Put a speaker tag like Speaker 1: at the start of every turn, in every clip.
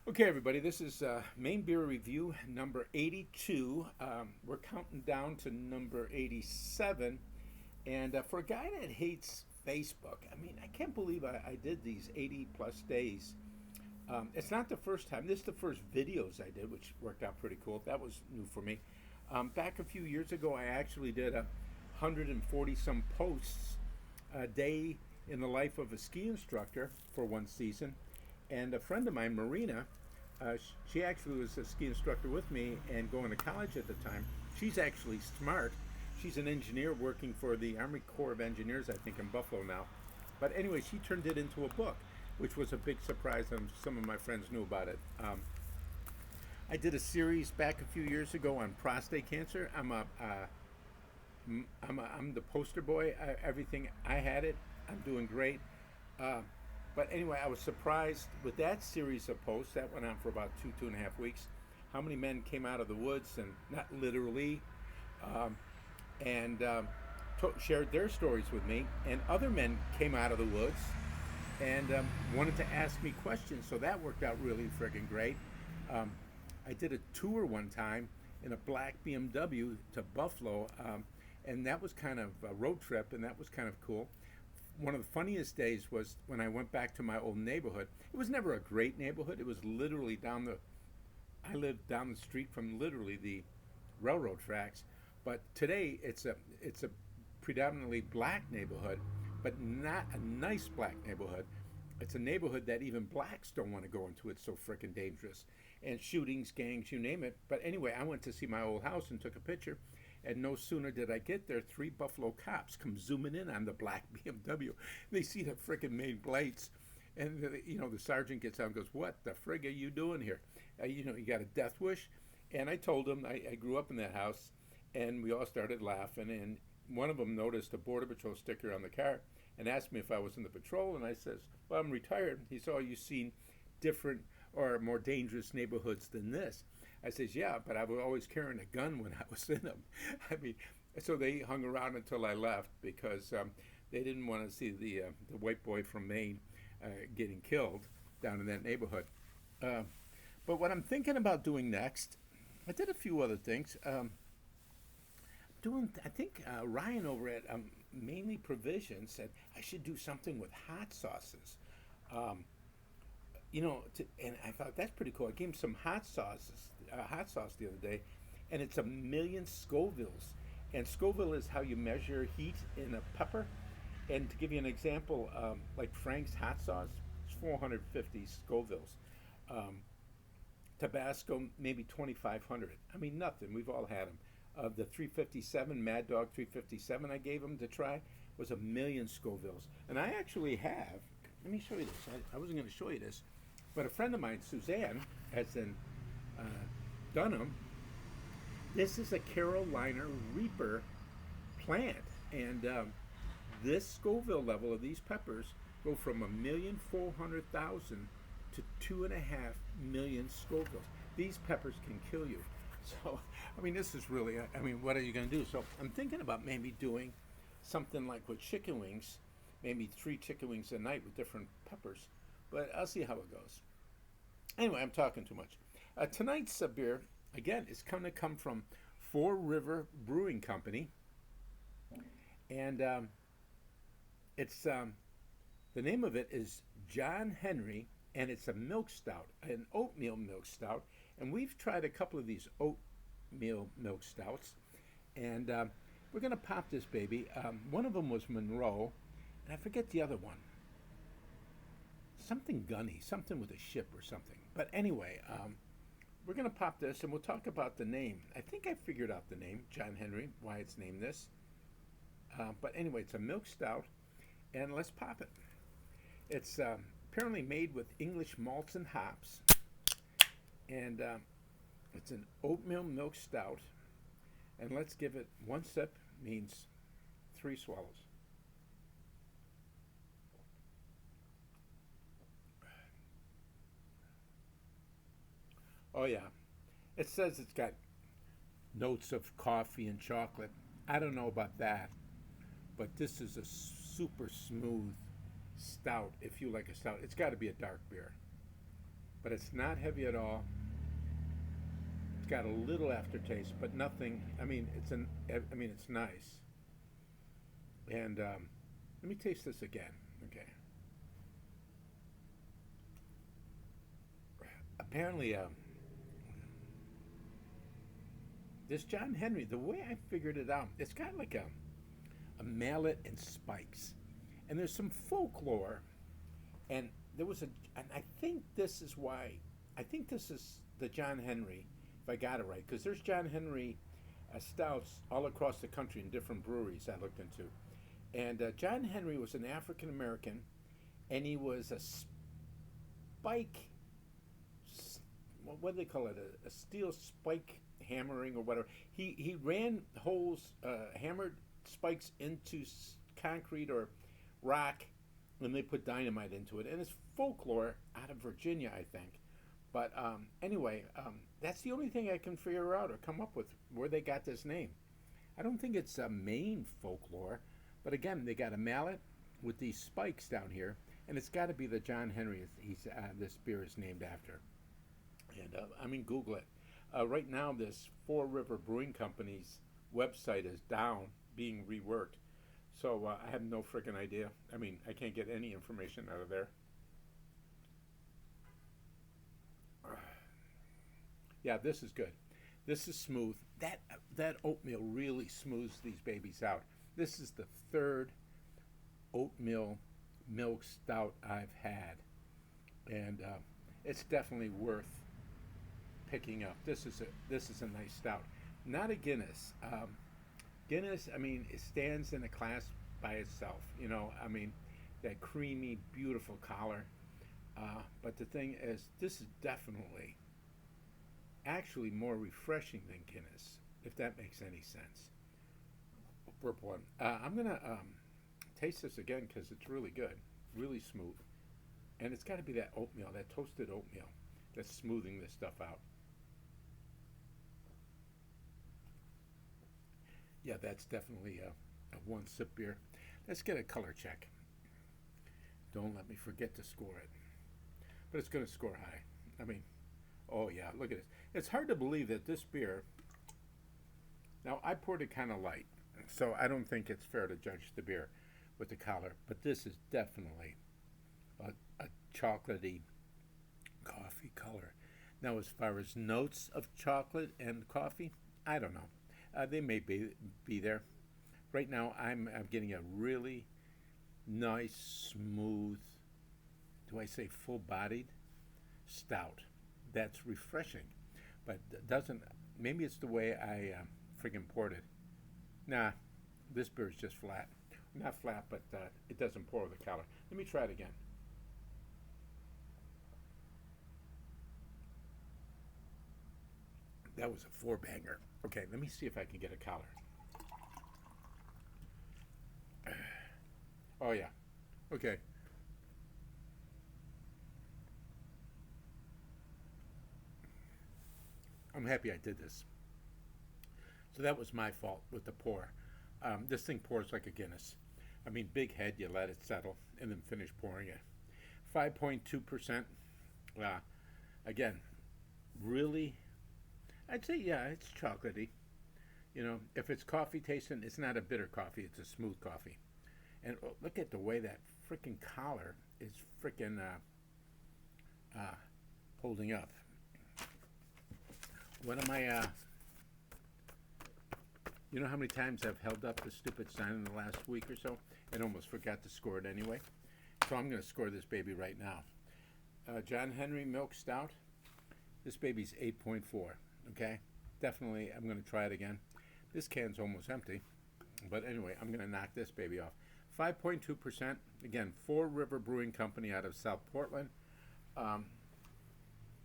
Speaker 1: Okay, everybody, this is Maine Beer Review number 82. We're counting down to number 87. And for a guy that hates Facebook, I mean, I can't believe I did these 80 plus days. It's not the first time. This is the first videos I did, which worked out pretty cool. That was new for me. Back a few years ago, I actually did 140 some posts a day in the life of a ski instructor for one season. And a friend of mine, Marina, she actually was a ski instructor with me and going to college at the time. She's actually smart. She's an engineer working for the Army Corps of Engineers, I think, in Buffalo now. But anyway, she turned it into a book, which was a big surprise, and some of my friends knew about it. I did a series back a few years ago on prostate cancer. I'm the poster boy. Everything I had it. I'm doing great. Uh, but anyway, I was surprised with that series of posts that went on for about 2.5 weeks. How many men came out of the woods, and not literally, um, and shared their stories with me. And other men came out of the woods and wanted to ask me questions. So that worked out really friggin' great. Um, I did a tour one time in a black BMW to Buffalo, and that was kind of a road trip, and that was kind of cool. One of the funniest days was when I went back to my old neighborhood. It was never a great neighborhood. It was literally down the. I lived down the street from literally the railroad tracks, but today it's a predominantly black neighborhood, but not a nice black neighborhood. It's a neighborhood that even blacks don't want to go into. It's so freaking dangerous. And shootings, gangs, you name it. But anyway, I went to see my old house and took a picture. And no sooner did I get there, three Buffalo cops come zooming in on the black BMW. They see the freaking main plates. And, the sergeant gets out and goes, "What the frig are you doing here? You got a death wish?" And I told him I grew up in that house. And we all started laughing. And one of them noticed a Border Patrol sticker on the car and asked me if I was in the patrol. And I says, "Well, I'm retired." He said, "Oh, you've seen different or more dangerous neighborhoods than this." I says, "Yeah, but I was always carrying a gun when I was in them." I mean, so they hung around until I left because they didn't want to see the white boy from Maine getting killed down in that neighborhood. Uh, but what I'm thinking about doing next, I did a few other things. I think Ryan over at Mainly Provision said I should do something with hot sauces. Um, and I thought that's pretty cool. I gave him some hot sauce the other day, and it's 1,000,000 Scovilles. And Scoville is how you measure heat in a pepper. And to give you an example, like Frank's hot sauce, it's 450 Scovilles. Um, Tabasco, maybe 2,500. I mean, nothing. We've all had them. The 357 Mad Dog 357 I gave him to try was 1,000,000 Scovilles, and I actually have. Let me show you this. I wasn't going to show you this, but a friend of mine, Suzanne, has uh, done them. This is a Carolina Reaper plant, and this Scoville level of these peppers go from 1,400,000 to 2.5 million Scovilles. These peppers can kill you. So, I mean, this is really, I mean, what are you going to do? So, I'm thinking about maybe doing something like with chicken wings, maybe 3 chicken wings a night with different peppers, but I'll see how it goes. Anyway, I'm talking too much. Tonight's beer, again, is going to come from Four River Brewing Company, and it's the name of it is John Henry, and it's a milk stout, an oatmeal milk stout. And we've tried a couple of these oatmeal milk stouts, and we're gonna pop this baby. One of them was Monroe, and I forget the other one. Something gunny, something with a ship or something. But anyway, we're gonna pop this, and we'll talk about the name. I think I figured out the name, John Henry, why it's named this. But anyway, it's a milk stout, and let's pop it. It's apparently made with English malts and hops, and it's an oatmeal milk stout. And let's give it one sip, means 3 swallows. Oh, yeah. It says it's got notes of coffee and chocolate. I don't know about that, but this is a super smooth stout. If you like a stout, it's got to be a dark beer. but it's not heavy at all. It's got a little aftertaste, but nothing. I mean, it's nice. And let me taste this again. Okay. Apparently, this John Henry, the way I figured it out, it's got like a mallet and spikes, and there's some folklore, and there was a, and I think this is why, I think this is the John Henry, if I got it right, because there's John Henry stouts all across the country in different breweries I looked into, and John Henry was an African American, and he was a spike, what do they call it, a steel spike hammering or whatever. He ran holes, hammered spikes into concrete or rock, and they put dynamite into it. And it's folklore out of Virginia, I think. But anyway, that's the only thing I can figure out or come up with where they got this name. I don't think it's a Maine folklore, but again, they got a mallet with these spikes down here, and it's got to be the John Henry this beer is named after. And I mean, Google it. Right now, this Four River Brewing Company's website is down, being reworked. So I have no freaking idea. I mean, I can't get any information out of there. Yeah, this is good. This is smooth. That oatmeal really smooths these babies out. This is the third oatmeal milk stout I've had, and it's definitely worth picking up. This is a nice stout, not a Guinness. Guinness, I mean, it stands in a class by itself. You know, I mean, that creamy, beautiful collar. But the thing is, this is definitely actually more refreshing than Guinness, if that makes any sense. Purple one. I'm gonna taste this again because it's really good, really smooth, and it's got to be that oatmeal, that toasted oatmeal, that's smoothing this stuff out. Yeah, that's definitely a one sip beer. Let's get a color check. Don't let me forget to score it. But it's going to score high. I mean, oh yeah, look at this. It's hard to believe that this beer, now I poured it kind of light, so I don't think it's fair to judge the beer with the color, but this is definitely a chocolatey coffee color. Now, as far as notes of chocolate and coffee, I don't know. They may be there. Right now, I'm getting a really nice, smooth, do I say full-bodied? Stout. That's refreshing, but doesn't, maybe it's the way I friggin' poured it. Nah, this beer is just flat. Not flat, but it doesn't pour with the color. Let me try it again. That was a four banger. Okay, let me see if I can get a collar. Oh yeah. Okay. I'm happy I did this. So that was my fault with the pour. This thing pours like a Guinness. I mean, big head, you let it settle, and then finish pouring it. 5.2%. Uh, again, really, I'd say, yeah, it's chocolatey. You know, if it's coffee tasting, it's not a bitter coffee, it's a smooth coffee. And look at the way that freaking collar is freaking holding up. What am I, you know how many times I've held up the stupid sign in the last week or so and almost forgot to score it anyway? So I'm going to score this baby right now. John Henry Milk Stout. This baby's 8.4. Okay? Definitely, I'm going to try it again. This can's almost empty. But anyway, I'm going to knock this baby off. 5.2%. Again, Four River Brewing Company out of South Portland.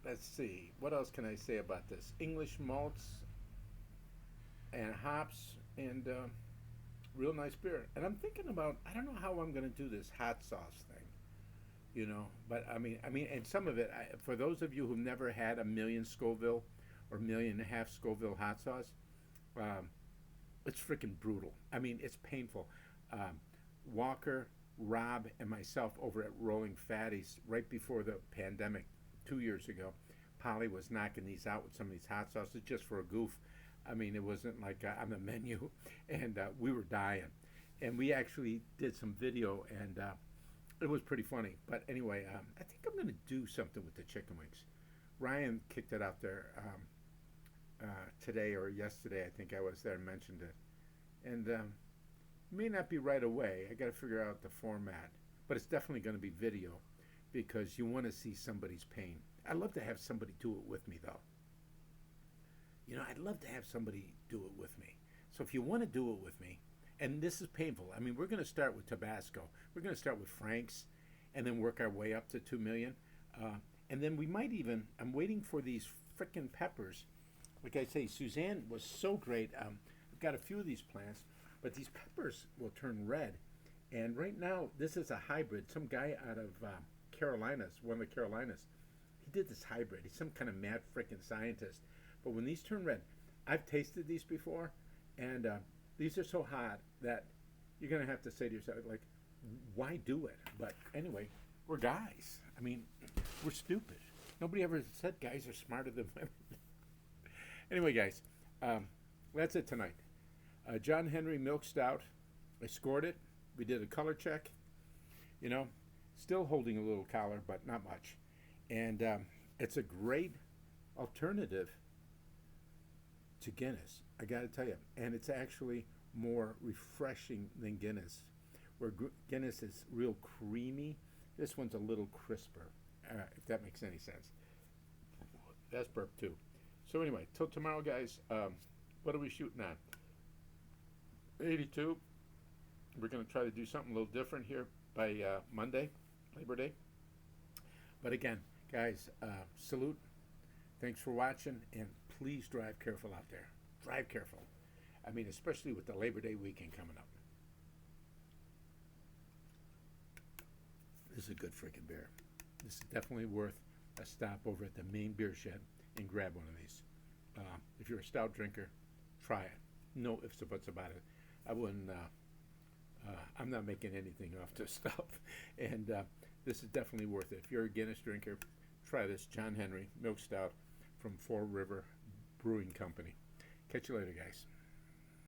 Speaker 1: Let's see. What else can I say about this? English malts and hops and real nice beer. And I'm thinking about, I don't know how I'm going to do this hot sauce thing. You know, but I mean, and some of it, for those of you who've never had a million Scoville or million and a half Scoville hot sauce, it's freaking brutal. I mean, it's painful. Walker, Rob, and myself over at Rolling Fatties right before the pandemic 2 years ago. Polly was knocking these out with some of these hot sauces just for a goof. I mean, it wasn't like on the menu, and we were dying. And we actually did some video, and it was pretty funny. But anyway, I think I'm going to do something with the chicken wings. Ryan kicked it out there today or yesterday. I think I was there and mentioned it. And may not be right away. I got to figure out the format. But it's definitely going to be video because you want to see somebody's pain. I'd love to have somebody do it with me, though. You know, I'd love to have somebody do it with me. So if you want to do it with me, and this is painful. I mean, we're going to start with Tabasco. We're going to start with Frank's and then work our way up to 2 million. And then we might even, I'm waiting for these frickin' peppers. Like I say, Suzanne was so great. I've got a few of these plants, but these peppers will turn red. And right now, this is a hybrid. Some guy out of Carolinas, one of the Carolinas, he did this hybrid. He's some kind of mad frickin' scientist. But when these turn red, I've tasted these before, and these are so hot that you're going to have to say to yourself, like, why do it? But anyway, we're guys. I mean, we're stupid. Nobody ever said guys are smarter than women. Anyway, guys, that's it tonight. John Henry Milk Stout. I scored it. We did a color check. You know, still holding a little collar, but not much. And it's a great alternative to Guinness, I got to tell you. And it's actually more refreshing than Guinness, where Guinness is real creamy. This one's a little crisper, if that makes any sense. That's burp too. So anyway, till tomorrow, guys. What are we shooting on? 82. We're going to try to do something a little different here by Monday, Labor Day. But again, guys, salute. Thanks for watching, and please drive careful out there. Drive careful. I mean, especially with the Labor Day weekend coming up. This is a good freaking beer. This is definitely worth a stop over at the Maine Beer Shed and grab one of these. If you're a stout drinker, try it. No ifs or buts about it. I wouldn't. I'm not making anything off this stuff, and this is definitely worth it. If you're a Guinness drinker, try this John Henry Milk Stout from Fall River Brewing Company. Catch you later, guys.